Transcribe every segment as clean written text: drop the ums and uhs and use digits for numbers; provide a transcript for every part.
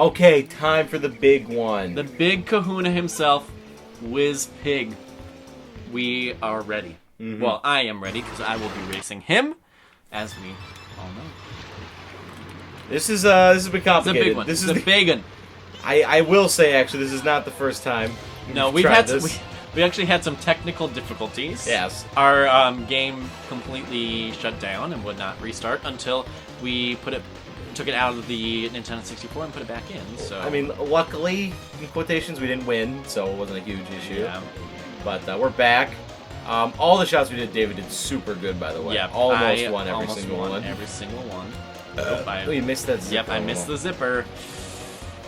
Okay, time for the big one. The big kahuna himself, Wizpig. We are ready. Mm-hmm. Well, I am ready because I will be racing him, as we all know. This is a bit complicated. The big one. This is the big one. I will say, actually, this is not the first time. No, we actually had some technical difficulties. Yes. Our game completely shut down and would not restart until we took it out of the Nintendo 64 and put it back in. So I mean, luckily, in quotations, we didn't win, so it wasn't a huge issue. Yeah. But we're back. All the shots we did, David did super good, by the way. Yeah, almost won every single one. Every single one. You missed that zipper. Yep, I missed the zipper.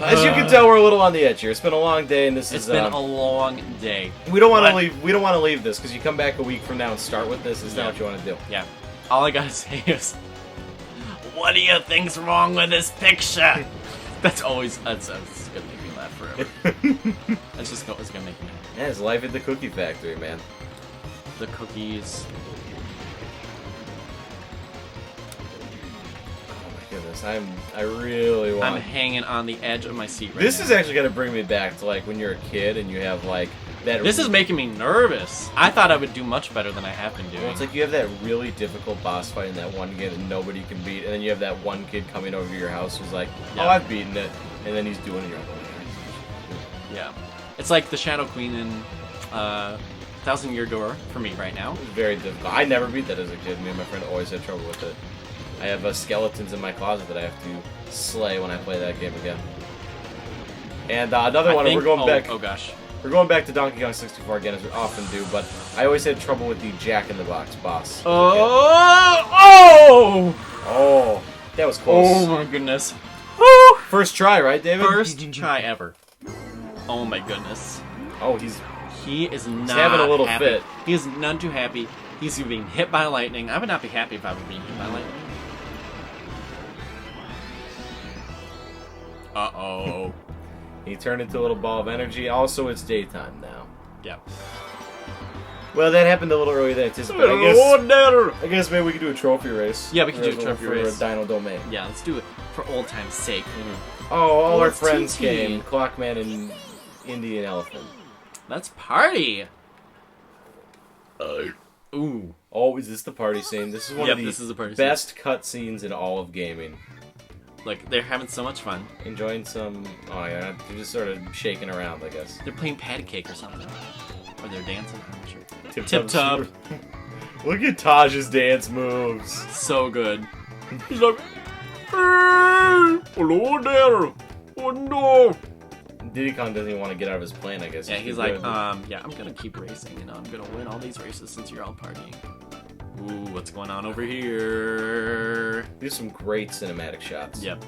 As you can tell, we're a little on the edge here. It's been a long day, and It's been a long day. We don't want to leave. We don't want to leave this because you come back a week from now and start with this. Is not what you want to do. Yeah. All I gotta say is, what do you think's wrong with this picture? That's gonna make me laugh forever. It's gonna make me laugh. Yeah, it's life at the cookie factory, man. The cookies. Goodness, I really want. I'm hanging on the edge of my seat right now. This is actually gonna bring me back to like when you're a kid and you have like that. This is making me nervous. I thought I would do much better than I have been doing. Well, it's like you have that really difficult boss fight in that one game that nobody can beat, and then you have that one kid coming over to your house who's like, "Oh, I've beaten it," and then he's doing it. You're like, yeah, it's like the Shadow Queen in Thousand Year Door for me right now. It's very difficult. I never beat that as a kid. Me and my friend always had trouble with it. I have skeletons in my closet that I have to slay when I play that game again. And another one, we're going back. Oh gosh. We're going back to Donkey Kong 64 again, as we often do, but I always had trouble with the Jack in the Box boss. Oh, that was close. Oh my goodness. Woo! First try, right, David? First try ever. Oh my goodness. Oh, he is not having a little happy. fit. He is none too happy. He's being hit by lightning. I would not be happy if I were being hit by lightning. Uh-oh. He turned into a little ball of energy. Also, it's daytime now. Yep. Well, that happened a little earlier than anticipated. I guess maybe we could do a trophy race. Yeah, we can do a trophy race. For Dino Domain. Yeah, let's do it for old time's sake. Oh, all our it's friends TT. came. Clockman and Indian Elephant. Let's party! Ooh. Oh, is this the party scene? This is one of the best cutscenes in all of gaming. Like, they're having so much fun. Enjoying some... Oh, yeah. They're just sort of shaking around, I guess. They're playing patty cake or something. Or they're dancing. I'm not sure. Tip-top. Look at Taj's dance moves. So good. He's like... Hey! Hello there! Oh, no! Diddy Kong doesn't even want to get out of his plane, I guess. Yeah, he's like, yeah, I'm gonna keep racing, I'm gonna win all these races since you're all partying. Ooh, what's going on over here? There's some great cinematic shots. Yep.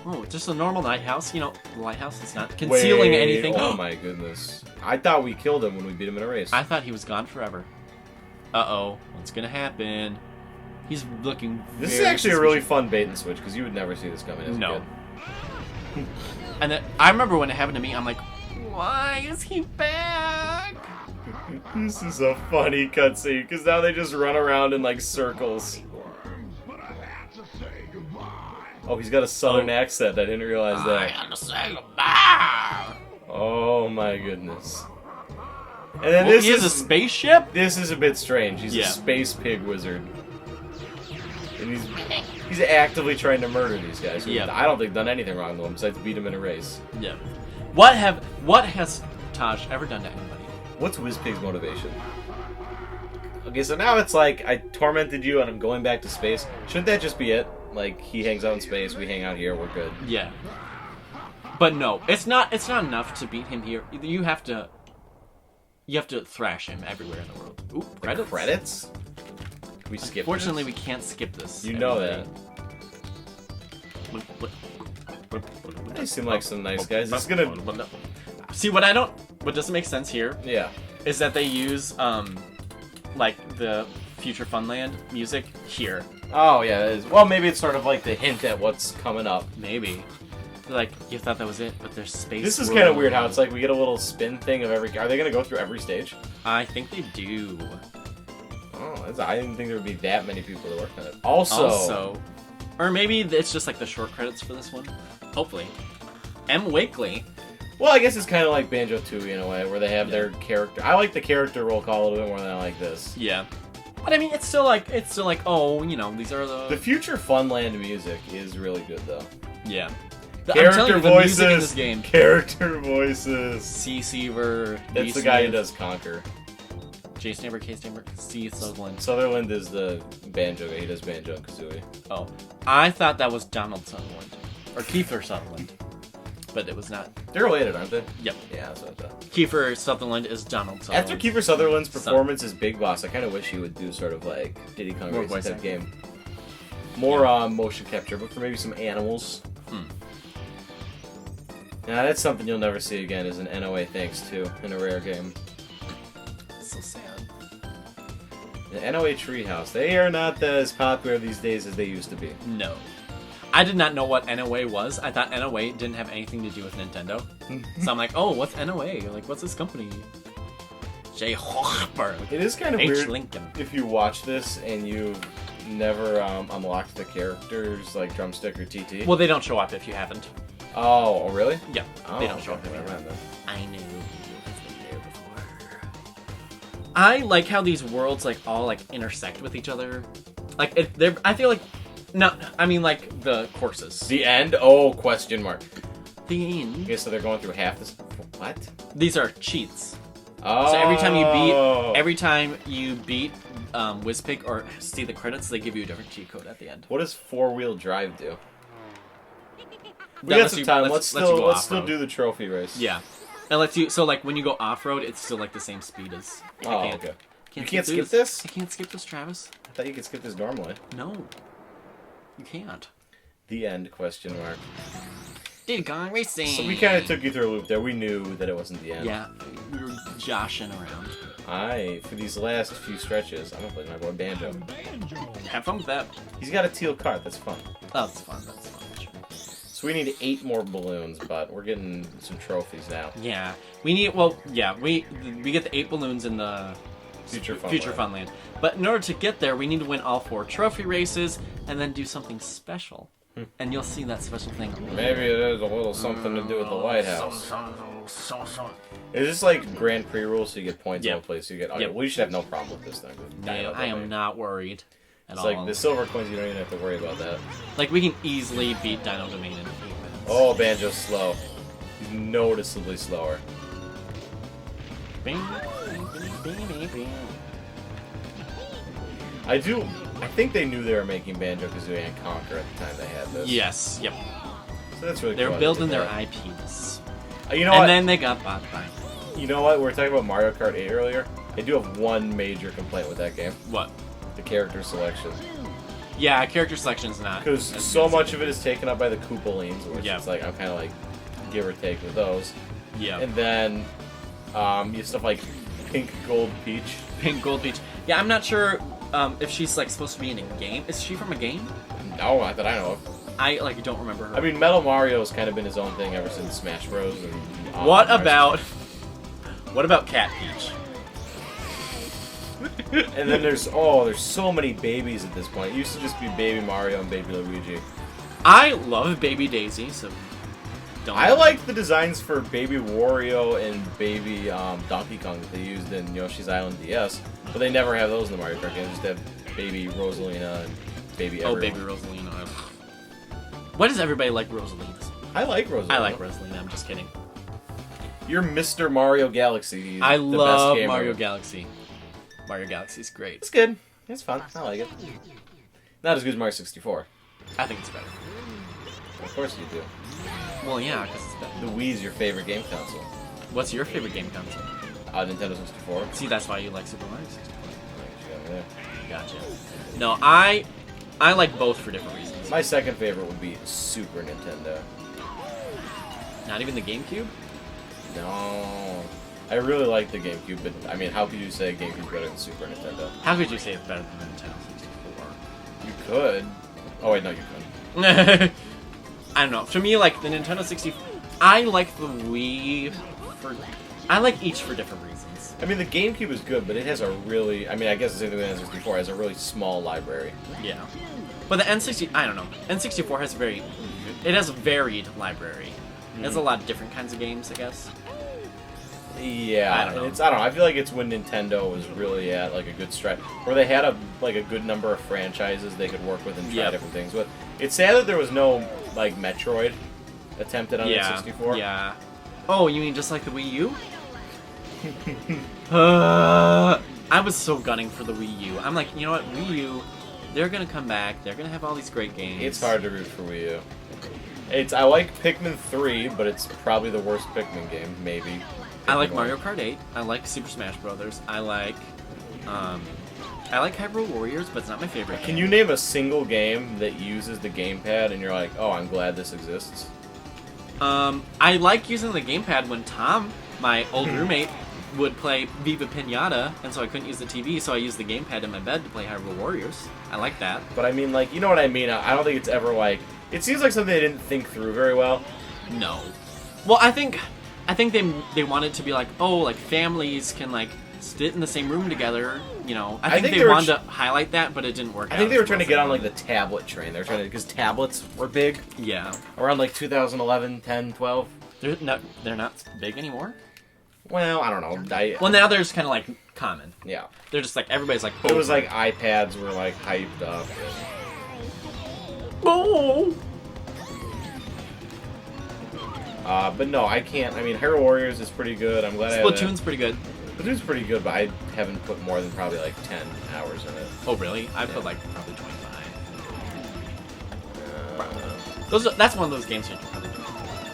Oh, just a normal lighthouse. You know, the lighthouse is not concealing anything. Oh my goodness. I thought we killed him when we beat him in a race. I thought he was gone forever. Uh-oh, what's gonna happen? He's looking This is actually a really fun bait and switch, because you would never see this coming as a kid. And then, I remember when it happened to me, I'm like, why is he back? This is a funny cutscene, because now they just run around in, like, circles. Oh, he's got a southern accent. I didn't realize that. I had to say goodbye. Oh, my goodness. And then He is a spaceship? This is a bit strange. He's a space pig wizard. And he's actively trying to murder these guys. Who I don't think done anything wrong to him besides beat him in a race. Yeah. What has Taj ever done to anybody? What's Wizpig's motivation? Okay, so now it's like, I tormented you and I'm going back to space. Shouldn't that just be it? Like, he hangs out in space, we hang out here, we're good. Yeah. But no, it's not enough to beat him here. You have to thrash him everywhere in the world. Ooh, credits? Credits? We skip Fortunately, we can't skip this. You know that. They seem like some nice guys. It's gonna... See, what doesn't make sense here is that they use, like, the Future Funland music here. Oh, yeah, it is. Well, maybe it's sort of like the hint at what's coming up. Maybe. Like, you thought that was it, but there's space. This is kind of weird how it's like we get a little spin thing of every... Are they going to go through every stage? I think they do. Oh, I didn't think there would be that many people that worked on it. Also, Or maybe it's just like the short credits for this one. Hopefully. M. Wakely. Well, I guess it's kind of like Banjo-Tooie in a way, where they have their character. I like the character roll call a little bit more than I like this. Yeah. But I mean, it's still like, oh, you know, these are The future Funland music is really good, though. Yeah. Character the voices. music in this game. Character voices. C. Seaver. That's the guy who does Conquer. J. Stammer, K. Stammer, C. Sutherland. Sutherland is the banjo guy. He does Banjo and Kazooie. Oh. I thought that was Donald Sutherland. Or Kiefer Sutherland. But it was not. They're related, aren't they? Yep. Yeah, that's what I thought. Kiefer Sutherland is Donald Sutherland. After Kiefer Sutherland's performance as Big Boss, I kind of wish he would do sort of like Diddy Kong More Racing voice type acting. game. More motion capture, but for maybe some animals. Now that's something you'll never see again, is an NOA thanks to in a rare game. So sad. The NOA Treehouse. They are not as popular these days as they used to be. No. I did not know what NOA was. I thought NOA didn't have anything to do with Nintendo. So I'm like, oh, what's NOA? Like, what's this company? J. Hopper. It is kind of H. weird Lincoln. if you watch this and you've never unlocked the characters like Drumstick or TT. Well, they don't show up if you haven't. Oh, really? Yeah, Oh, they don't show up if you never haven't. mind then. I knew. I've been there before. I like how these worlds like all like intersect with each other. Like I feel like no, I mean like the courses. The end? Oh, question mark. The end. Okay, so they're going through half this. What? These are cheats. Oh. So every time you beat Wizpig or see the credits, they give you a different cheat code at the end. What does four-wheel drive do? We That got lets some you- time. lets- Let's lets you go still off-road. do the trophy race. Yeah, it lets you. So like when you go off road, it's still like the same speed as. Oh, I okay. You can't can't skip this? I can't skip this, Travis. I thought you could skip this normally. No, you can't. The end? Question mark. Diddy Kong Racing. So we kind of took you through a loop there. We knew that it wasn't the end. Yeah, we were joshing around. For these last few stretches, I'm gonna play my boy Banjo. Have fun with that. He's got a teal cart. That's fun. Oh, that's fun. That's fun. So we need 8 more balloons, but we're getting some trophies now. Yeah, we need. Well, yeah, we get the 8 balloons in the Future Funland. But in order to get there, we need to win all 4 trophy races and then do something special. And you'll see that special thing. Maybe it is a little something to do with the White House. Is this like Grand Prix rules, so you get points in one place? So you get. Okay, well, you should have no problem with this thing. No, I am not worried at It's all. like the silver coins, you don't even have to worry about that. Like, we can easily beat Dino Domain in 8 minutes. Oh, Banjo's slow. He's noticeably slower. I think they knew they were making Banjo-Kazooie and Conquer at the time they had this. Yes, yep. So that's really They're cool. building their IPs. You know what? And then they got bought by. You know what? We were talking about Mario Kart 8 earlier. I do have one major complaint with that game. What? The character selection. Yeah, character selection's not. Because so much of it is taken up by the Koopalines, which Yeah. it's like, I'm kind of like, give or take with those. Yeah. And then, you have stuff like Pink, Gold, Peach. Pink Gold Peach. Yeah, I'm not sure if she's like supposed to be in a game. Is she from a game? No, not that I know of. I like don't remember her. I mean, Metal Mario's kind of been his own thing ever since Smash Bros. And, what about Cat Peach? And then there's so many babies at this point. It used to just be Baby Mario and Baby Luigi. I love Baby Daisy, so don't. I like the designs for Baby Wario and Baby Donkey Kong that they used in Yoshi's Island DS, but they never have those in the Mario Kart game. They just have Baby Rosalina and Baby everyone. Oh, Baby Rosalina. Why does everybody like Rosalina? I like Rosalina. I like Rosalina. I'm just kidding. You're Mr. Mario Galaxy. I the love best game Mario ever. Galaxy. Mario Galaxy's great. It's good. It's fun. I like it. Not as good as Mario 64. I think it's better. Of course you do. Well, yeah, because it's better. The Wii's your favorite game console. What's your favorite game console? Nintendo 64. See, that's why you like Super Mario 64. Yeah. Gotcha. No, I like both for different reasons. My second favorite would be Super Nintendo. Not even the GameCube? No. I really like the GameCube, but I mean, how could you say GameCube's better than Super Nintendo? How could you say it's better than the Nintendo 64? You could. Oh wait, no, you couldn't. I don't know. To me, like the Nintendo 64, I like the Wii for. I like each for different reasons. I mean, the GameCube is good, but it has a really... I mean, I guess the same thing with the N64. It has a really small library. Yeah. But the N60... I don't know. N64 has very... It has a varied library. It has a lot of different kinds of games, I guess. Yeah, I don't know. I don't know. I feel like it's when Nintendo was really at like a good stretch, where they had a good number of franchises they could work with and try different things with. It's sad that there was no like Metroid attempted on the 64. Yeah. Oh, you mean just like the Wii U? I was so gunning for the Wii U. I'm like, you know what, Wii U, they're gonna come back. They're gonna have all these great games. It's hard to root for Wii U. I like Pikmin 3, but it's probably the worst Pikmin game, maybe. I like Mario Kart 8. I like Super Smash Brothers. I like Hyrule Warriors, but it's not my favorite. Can you name a single game that uses the gamepad and you're like, oh, I'm glad this exists? I like using the gamepad when Tom, my old roommate, would play Viva Pinata, and so I couldn't use the TV, so I used the gamepad in my bed to play Hyrule Warriors. I like that. But I mean, like, you know what I mean? I don't think it's ever like... It seems like something they didn't think through very well. No. Well, I think they wanted to be like, oh, like families can like sit in the same room together, you know. I think they wanted to highlight that, but it didn't work out. I think they were trying to get on like the tablet train. They were trying to, because tablets were big. Yeah. Around like 2011, 10, 12. They're not big anymore? Well, I don't know. Well, now they're just kind of like common. Yeah. They're just like, everybody's like, it was like iPads were like hyped up. Oh! But no, I can't. I mean, Hyrule Warriors is pretty good. I'm glad Splatoon's pretty good. Splatoon's pretty good, but I haven't put more than probably like 10 hours in it. Oh, really? I put like probably 25. That's one of those games you can probably do.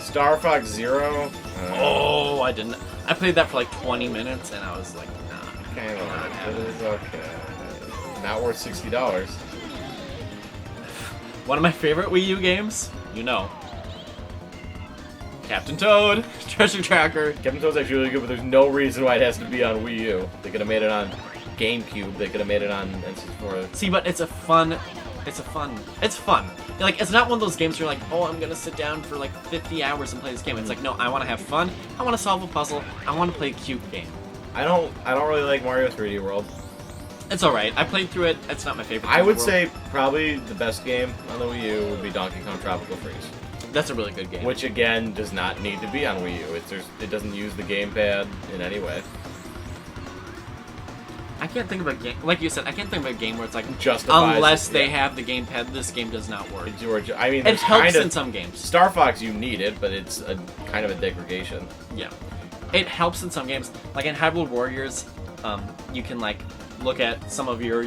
Star Fox Zero? Oh, I didn't. I played that for like 20 minutes, and I was like, nah. Kind of like, it is okay. Not worth $60. One of my favorite Wii U games, you know. Captain Toad, Treasure Tracker. Captain Toad's actually really good, but there's no reason why it has to be on Wii U. They could have made it on GameCube. They could have made it on N64. See, but it's fun. Like, it's not one of those games where you're like, oh, I'm gonna sit down for like 50 hours and play this game. It's like, no, I want to have fun. I want to solve a puzzle. I want to play a cute game. I don't really like Mario 3D World. It's alright. I played through it. It's not my favorite. I would say probably the best game on the Wii U would be Donkey Kong Tropical Freeze. That's a really good game. Which, again, does not need to be on Wii U. It doesn't use the gamepad in any way. I can't think of a game, like you said, I can't think of a game where it's like, justifies unless they have the gamepad, this game does not work. I mean, it helps in some games. Star Fox, you need it, but it's a kind of a degradation. Yeah. It helps in some games. Like in Hyrule Warriors, you can like look at some of your,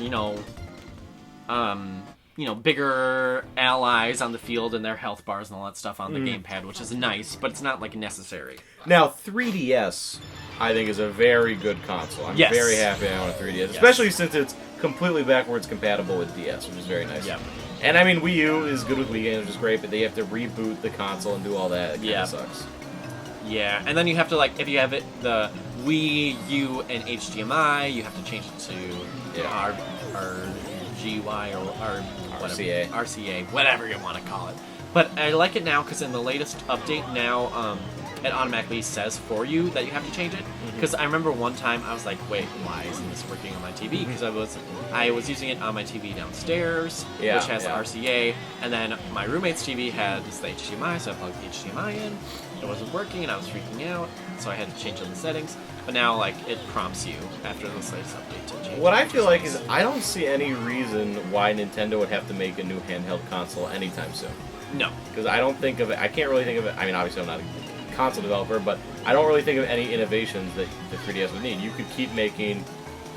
bigger allies on the field and their health bars and all that stuff on the gamepad, which is nice, but it's not like necessary. Now, 3DS, I think, is a very good console. I'm very happy I own a 3DS, especially since it's completely backwards compatible with DS, which is very nice. Yeah. And I mean, Wii U is good with Wii games, which is great, but they have to reboot the console and do all that. It kind of sucks. Yeah, and then you have to, like, if you have the Wii U and HDMI, you have to change it to RGY or RCA. RCA, whatever you want to call it. But I like it now because in the latest update now, it automatically says for you that you have to change it. Because I remember one time I was like, wait, why isn't this working on my TV? Because I was using it on my TV downstairs, which has RCA, and then my roommate's TV had the HDMI, so I plugged the HDMI in. It wasn't working, and I was freaking out, so I had to change all the settings. But now, like, it prompts you after the latest update to change. What I feel like is I don't see any reason why Nintendo would have to make a new handheld console anytime soon. No. Because I don't think of it, I can't really think of it, I mean, obviously I'm not a console developer, but I don't really think of any innovations that the 3DS would need. You could keep making,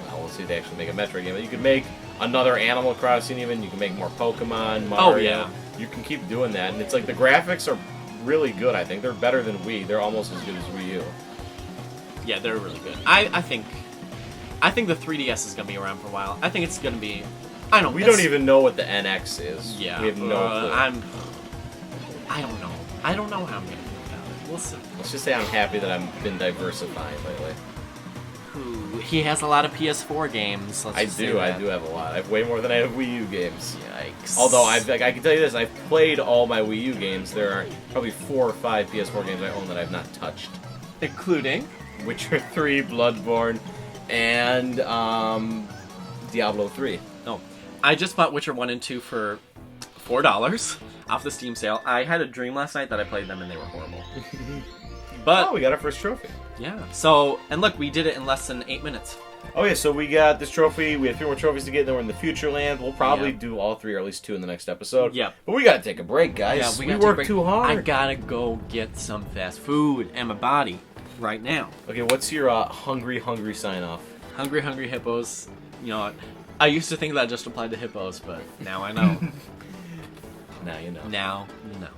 well, we'll see if they actually make a Metroid game, but you could make another Animal Crossing even, you can make more Pokemon, Mario. Oh, yeah. You can keep doing that, and it's like the graphics are really good, I think. They're better than Wii. They're almost as good as Wii U. Yeah, they're really good. I think the 3DS is going to be around for a while. I think it's going to be... We don't even know what the NX is. Yeah. We have no clue. I don't know. I don't know how I'm going to feel about it. We'll see. Let's just say I'm happy that I've been diversifying lately. Ooh, he has a lot of PS4 games. I do have a lot. I have way more than I have Wii U games. Yikes. Although, I can tell you this, I've played all my Wii U games. There are probably 4 or 5 PS4 games I own that I've not touched. Including? Witcher 3, Bloodborne, and Diablo 3. No, I just bought Witcher 1 and 2 for $4 off the Steam sale. I had a dream last night that I played them and they were horrible. But Oh, we got our first trophy. yeah, so, and look, we did it in less than 8 minutes. Oh yeah, so we got this trophy. We have 3 more trophies to get. Then we're in the future land. We'll probably do all 3 or at least 2 in the next episode. Yeah. But we gotta take a break, guys. Yeah, we gotta work take a too break. hard. I gotta go get some fast food and my body right now. Okay, what's your hungry sign off? Hungry, hungry hippos. You know, I used to think that just applied to hippos, but now I know. Now you know. Now you know.